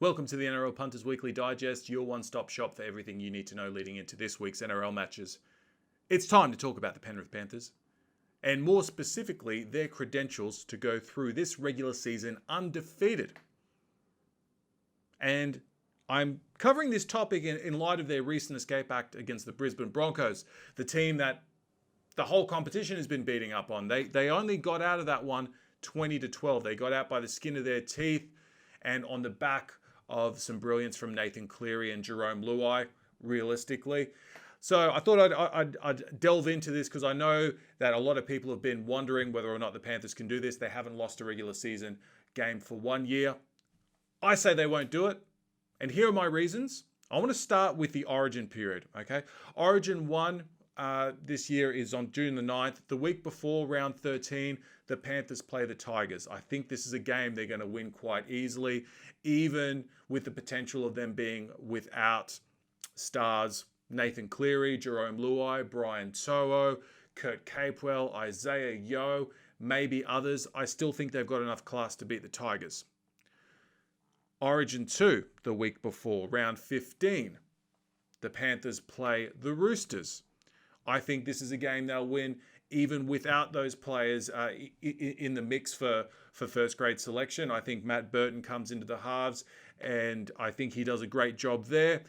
Welcome to the NRL Punters Weekly Digest, your one-stop shop for everything you need to know leading into this week's NRL matches. It's time to talk about the Penrith Panthers, and more specifically, their credentials to go through this regular season undefeated. And I'm covering this topic in light of their recent escape act against the Brisbane Broncos, the team that the whole competition has been beating up on. They only got out of that one 20-12. They got out by the skin of their teeth and on the back of some brilliance from Nathan Cleary and Jerome Luai, realistically. So I thought I'd delve into this because I know that a lot of people have been wondering whether or not the Panthers can do this. They haven't lost a regular season game for 1 year. I say they won't do it. And here are my reasons. I want to start with the Origin period, okay? Origin 1 this year is on June the 9th. The week before, round 13, the Panthers play the Tigers. I think this is a game they're going to win quite easily, even with the potential of them being without stars Nathan Cleary, Jerome Luai, Brian To'o, Kurt Capewell, Isaiah Yeo, maybe others. I still think they've got enough class to beat the Tigers. Origin 2, the week before, round 15, the Panthers play the Roosters. I think this is a game they'll win even without those players in the mix for first grade selection. I think Matt Burton comes into the halves and I think he does a great job there.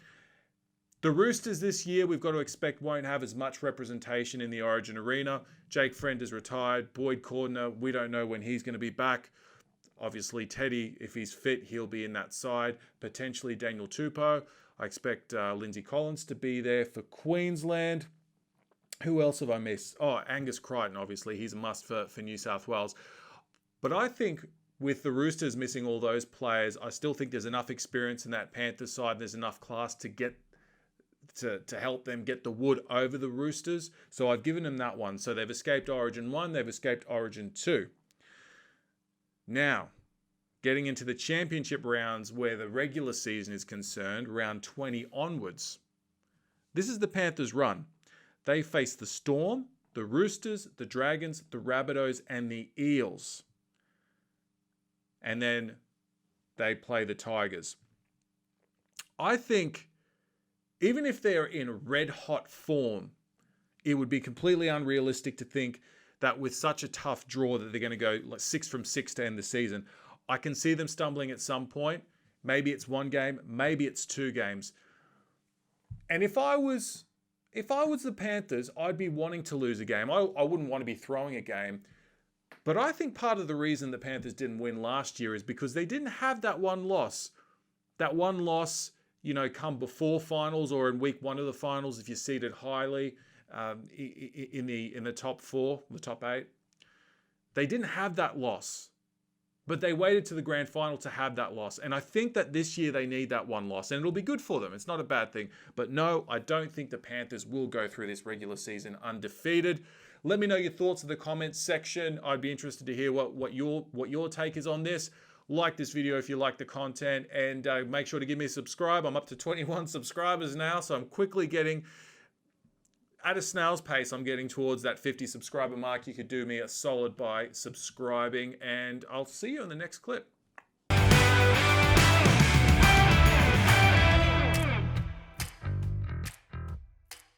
The Roosters this year, we've got to expect, won't have as much representation in the Origin arena. Jake Friend is retired. Boyd Cordner, we don't know when he's going to be back. Obviously, Teddy, if he's fit, he'll be in that side. Potentially Daniel Tupou. I expect Lindsay Collins to be there for Queensland. Who else have I missed? Oh, Angus Crichton, obviously. He's a must for New South Wales. But I think with the Roosters missing all those players, I still think there's enough experience in that Panthers side. There's enough class to get to help them get the wood over the Roosters. So I've given them that one. So they've escaped Origin 1. They've escaped Origin 2. Now, getting into the championship rounds where the regular season is concerned, round 20 onwards. This is the Panthers' run. They face the Storm, the Roosters, the Dragons, the Rabbitohs, and the Eels. And then they play the Tigers. I think even if they're in red-hot form, it would be completely unrealistic to think that with such a tough draw that they're going to go like 6 from 6 to end the season. I can see them stumbling at some point. Maybe it's one game, maybe it's 2 games. And if I was the Panthers, I'd be wanting to lose a game. I wouldn't want to be throwing a game. But I think part of the reason the Panthers didn't win last year is because they didn't have that one loss. That one loss, come before finals or in week 1 of the finals if you're seeded highly in the top 4, the top 8. They didn't have that loss. But they waited to the grand final to have that loss. And I think that this year they need that one loss. And it'll be good for them. It's not a bad thing. But no, I don't think the Panthers will go through this regular season undefeated. Let me know your thoughts in the comments section. I'd be interested to hear what your take is on this. Like this video if you like the content. And make sure to give me a subscribe. I'm up to 21 subscribers now. So I'm quickly getting... At a snail's pace, I'm getting towards that 50 subscriber mark. You could do me a solid by subscribing, and I'll see you in the next clip.